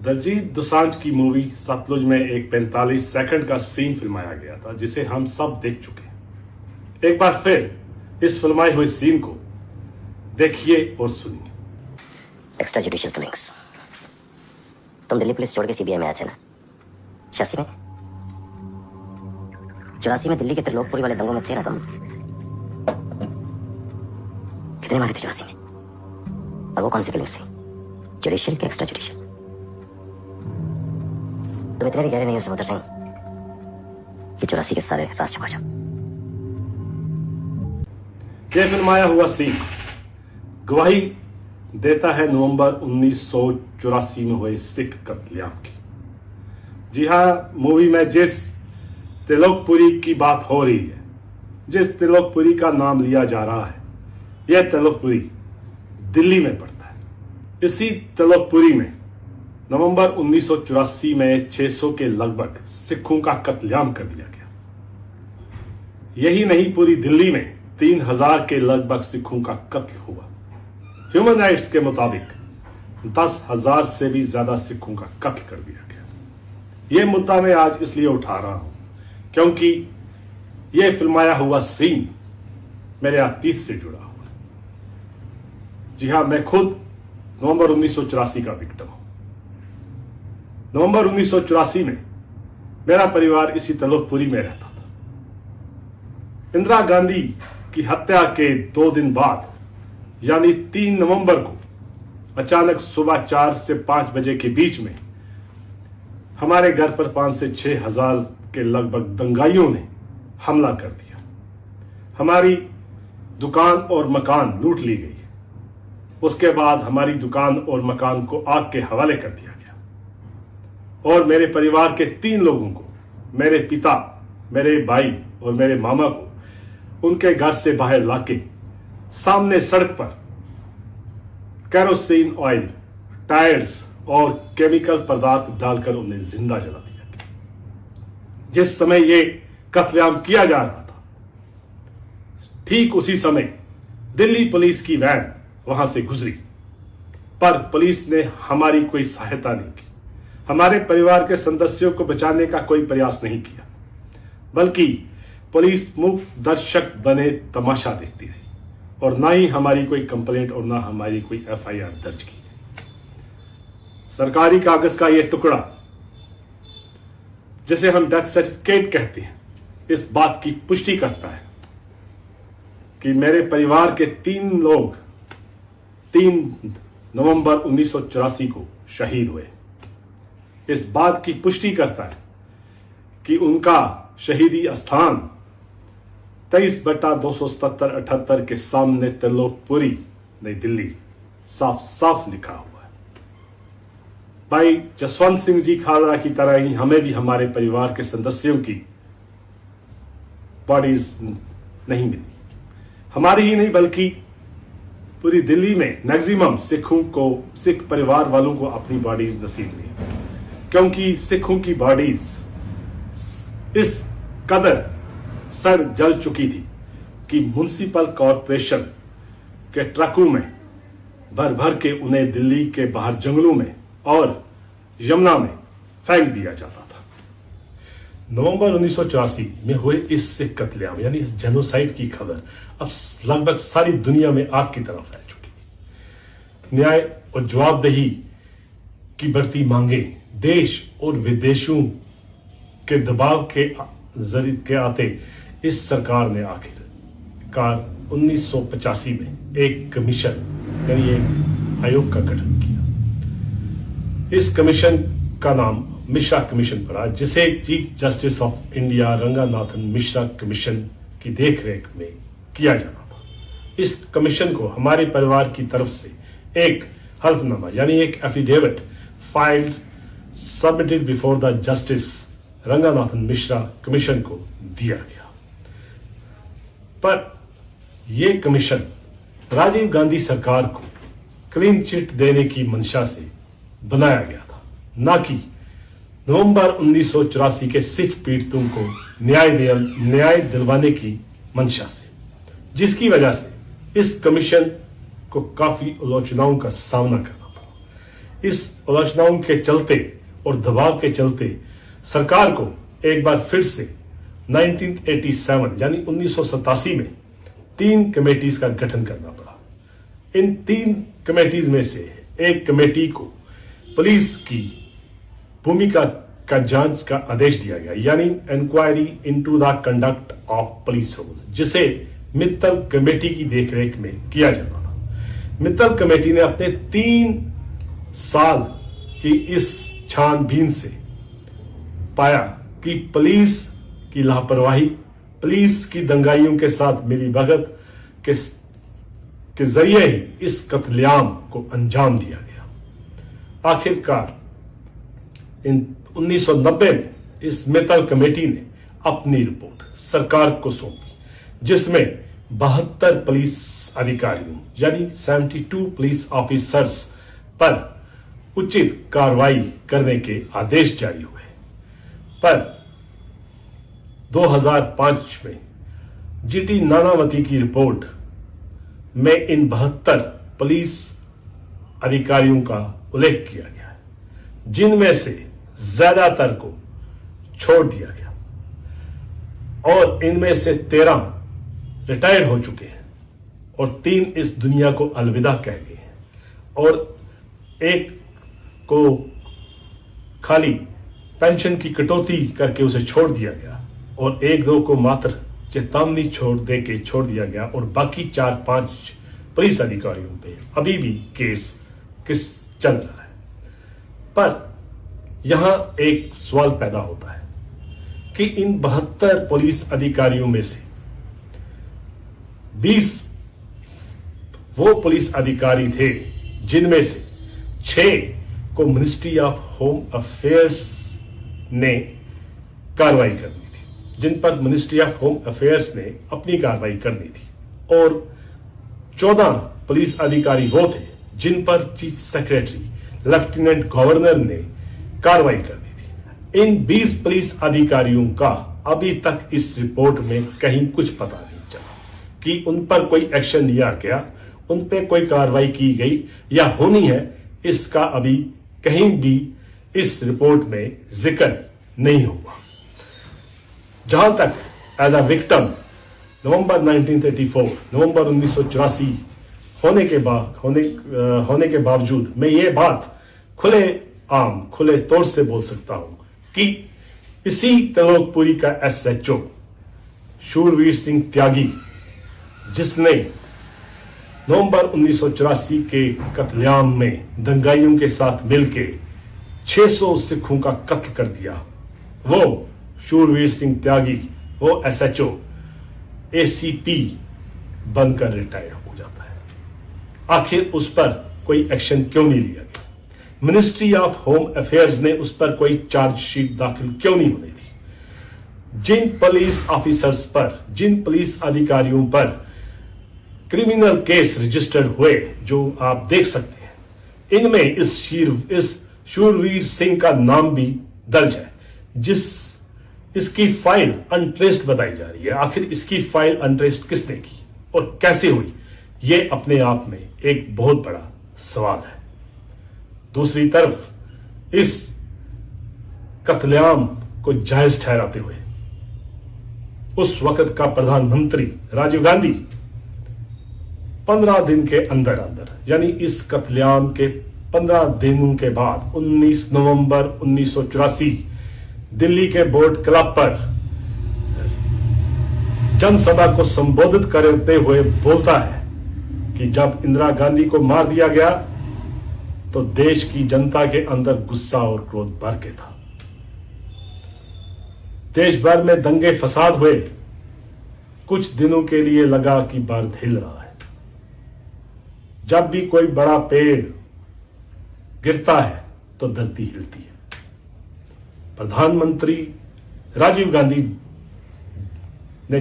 दलजीत दोसांझ की मूवी सतलुज में एक 45 सेकंड का सीन फिल्माया गया था जिसे हम सब देख चुके हैं। एक बार फिर इस फिल्माए हुए सीन को देखिए और सुनिए। Extra judicial fillings. तुम दिल्ली पुलिस छोड़ के सीबीआई में आए थे ना? 86 में? 84 में दिल्ली के त्रिलोकपुरी वाले दंगों में थे ना तुम? कितने मारे थे 84 में? और वो कौन सी फिलिंग्स थी? जुडिशियल कि एक्स्ट्रा जुडिशियल? तुम इतने भी गहरे नहीं हो समुद्र सिंह कि 84 के सारे राज छुपा जाओ। यह फिल्माया हुआ सीन गवाही देता है नवंबर 1984 में हुए सिख कत्लेआम की। जी हाँ, मूवी में जिस त्रिलोकपुरी की बात हो रही है, जिस त्रिलोकपुरी का नाम लिया जा रहा है, यह त्रिलोकपुरी दिल्ली में पड़ता है। इसी त्रिलोकपुरी में नवंबर 1984 में 600 के लगभग सिखों का कत्लेआम कर दिया गया। यही नहीं, पूरी दिल्ली में 3000 के लगभग सिखों का कत्ल हुआ। ह्यूमन राइट्स के मुताबिक 10,000 से भी ज्यादा सिखों का कत्ल कर दिया गया। यह मुद्दा मैं आज इसलिए उठा रहा हूं क्योंकि यह फिल्माया हुआ सीन मेरे अतीत से जुड़ा हुआ है। जी हां, मैं खुद नवंबर 1984 का विक्टिम हूं। नवंबर 1984 में मेरा परिवार इसी त्रिलोकपुरी में रहता था। इंदिरा गांधी की हत्या के 2 दिन बाद यानी 3 नवंबर को अचानक सुबह 4 से 5 बजे के बीच में हमारे घर पर 5 से 6 हजार के लगभग दंगाइयों ने हमला कर दिया। हमारी दुकान और मकान लूट ली गई। उसके बाद हमारी दुकान और मकान को आग के हवाले कर दिया गया और मेरे परिवार के 3 लोगों को, मेरे पिता, मेरे भाई और मेरे मामा को उनके घर से बाहर लाके सामने सड़क पर केरोसिन ऑयल, टायर्स और केमिकल पदार्थ डालकर उन्हें जिंदा जला दिया गया। जिस समय यह कत्लेआम किया जा रहा था, ठीक उसी समय दिल्ली पुलिस की वैन वहां से गुजरी, पर पुलिस ने हमारी कोई सहायता नहीं की। हमारे परिवार के सदस्यों को बचाने का कोई प्रयास नहीं किया, बल्कि पुलिस मूक दर्शक बने तमाशा देखती रही और ना ही हमारी कोई कंप्लेंट और ना हमारी कोई एफआईआर दर्ज की। सरकारी कागज का यह टुकड़ा, जिसे हम डेथ सर्टिफिकेट कहते हैं, इस बात की पुष्टि करता है कि मेरे परिवार के 3 लोग 3 नवंबर 1984 को शहीद हुए। इस बात की पुष्टि करता है कि उनका शहीदी स्थान 23/277-78 के सामने त्रिलोकपुरी, नई दिल्ली, साफ साफ लिखा हुआ है। भाई जसवंत सिंह जी खालरा की तरह ही हमें भी हमारे परिवार के सदस्यों की बॉडीज नहीं मिली। हमारी ही नहीं बल्कि पूरी दिल्ली में मैक्सिमम सिखों को, सिख परिवार वालों को अपनी बॉडीज नसीब नहीं, क्योंकि सिखों की बॉडीज इस कदर सड़ जल चुकी थी कि म्युनिसिपल कॉरपोरेशन के ट्रकों में भर भर के उन्हें दिल्ली के बाहर जंगलों में और यमुना में फेंक दिया जाता था। नवंबर 1984 में हुए इस सिख कत्लेआम यानी इस जेनोसाइड की खबर अब लगभग सारी दुनिया में आग की तरह फैल चुकी थी। न्याय और जवाबदेही की बढ़ती मांगे देश और विदेशों के दबाव के जरिए के आते इस सरकार ने आखिरकार 1985 में एक कमीशन यानी एक आयोग का गठन किया। इस कमीशन का नाम मिश्रा कमीशन पड़ा, जिसे chief justice of India Ranganathan Mishra commission की देखरेख में किया जाना था। इस कमीशन को हमारे परिवार की तरफ से एक हल्फनामा यानी एक affidavit filed submitted before the justice Ranganathan Mishra commission को दिया गया। पर यह कमीशन राजीव गांधी सरकार को क्लीन चिट देने की मंशा से बनाया गया था, ना कि नवंबर 1984 के सिख पीड़ितों को न्याय दिलवाने की मंशा से, जिसकी वजह से इस कमीशन को काफी आलोचनाओं का सामना करना पड़ा। इस आलोचनाओं के चलते और दबाव के चलते सरकार को एक बार फिर से 1987 यानी 1987 में 3 कमेटीज का गठन करना पड़ा। इन 3 कमेटीज में से एक कमेटी को पुलिस की भूमिका का जांच का आदेश दिया गया, यानी inquiry into the conduct of police role, जिसे मित्तल कमेटी की देखरेख में किया जाता था। मित्तल कमेटी ने अपने 3 साल की इस छानबीन से पाया कि पुलिस की लापरवाही, पुलिस की दंगाइयों के साथ मिलीभगत के जरिए ही इस कत्लेआम को अंजाम दिया गया। आखिरकार इन 1990 में इस मित्तल कमेटी ने अपनी रिपोर्ट सरकार को सौंपी, जिसमें 72 पुलिस अधिकारियों यानी 72 पुलिस ऑफिसर्स पर उचित कार्रवाई करने के आदेश जारी हुए। पर 2005 में जीटी नानावती की रिपोर्ट में इन 72 पुलिस अधिकारियों का उल्लेख किया गया है, जिनमें से ज्यादातर को छोड़ दिया गया और इनमें से 13 रिटायर्ड हो चुके हैं और 3 इस दुनिया को अलविदा कह गए हैं और एक को खाली पेंशन की कटौती करके उसे छोड़ दिया गया और 1-2 को मात्र चेतावनी छोड़ दिया गया और बाकी 4-5 पुलिस अधिकारियों पे अभी भी केस चल रहा है। पर यहां एक सवाल पैदा होता है कि इन 72 पुलिस अधिकारियों में से 20 वो पुलिस अधिकारी थे जिनमें से 6 को मिनिस्ट्री ऑफ होम अफेयर्स ने कार्रवाई करनी थी, जिन पर मिनिस्ट्री ऑफ होम अफेयर्स ने अपनी कार्रवाई करनी थी और 14 पुलिस अधिकारी वो थे जिन पर चीफ सेक्रेटरी लेफ्टिनेंट गवर्नर ने कार्रवाई करनी थी। इन 20 पुलिस अधिकारियों का अभी तक इस रिपोर्ट में कहीं कुछ पता नहीं चला कि उन पर कोई एक्शन लिया गया, उन पर कोई कार्रवाई की गई या होनी है, इसका अभी कहीं भी इस रिपोर्ट में जिक्र नहीं हुआ। जहां तक एज अ विक्टिम नवंबर 1984 होने के बावजूद मैं ये बात खुले तौर से बोल सकता हूं कि इसी त्रिलोकपुरी का SHO शूरवीर सिंह त्यागी, जिसने नवंबर 1984 के कत्लेआम में दंगाइयों के साथ मिलकर 600 सिखों का कत्ल कर दिया, वो शूरवीर सिंह त्यागी, वो SHO ACP बनकर रिटायर हो जाता है। आखिर उस पर कोई एक्शन क्यों नहीं लिया गया? मिनिस्ट्री ऑफ होम अफेयर्स ने उस पर कोई चार्जशीट दाखिल क्यों नहीं होनी थी? जिन पुलिस ऑफिसर्स पर, जिन पुलिस अधिकारियों पर क्रिमिनल केस रजिस्टर्ड हुए, जो आप देख सकते हैं, इनमें इस शूरवीर सिंह का नाम भी दर्ज है, इसकी फाइल अनट्रेस्ड बताई जा रही है। आखिर इसकी फाइल अनट्रेस्ड किसने की और कैसे हुई, यह अपने आप में एक बहुत बड़ा सवाल है। दूसरी तरफ इस कत्लेआम को जायज ठहराते हुए उस वक्त का प्रधानमंत्री राजीव गांधी 15 दिन के अंदर यानी इस कत्लेआम के 15 दिनों के बाद 19 नवंबर 1984 दिल्ली के बोट क्लब पर जनसभा को संबोधित करते हुए बोलता है कि जब इंदिरा गांधी को मार दिया गया तो देश की जनता के अंदर गुस्सा और क्रोध भर के था। देश भर में दंगे फसाद हुए, कुछ दिनों के लिए लगा कि भारत हिल रहा है। जब भी कोई बड़ा पेड़ गिरता है तो धरती हिलती है। प्रधानमंत्री राजीव गांधी ने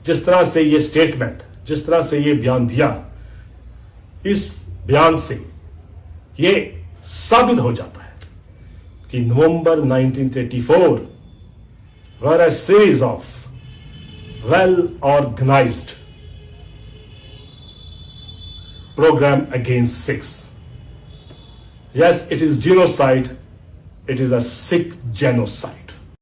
जिस तरह से ये स्टेटमेंट, जिस तरह से ये बयान दिया, इस बयान से ये साबित हो जाता है कि नवंबर 1934 were a series of well organized program against Sikhs, Yes, it is genocide. It is a Sikh genocide.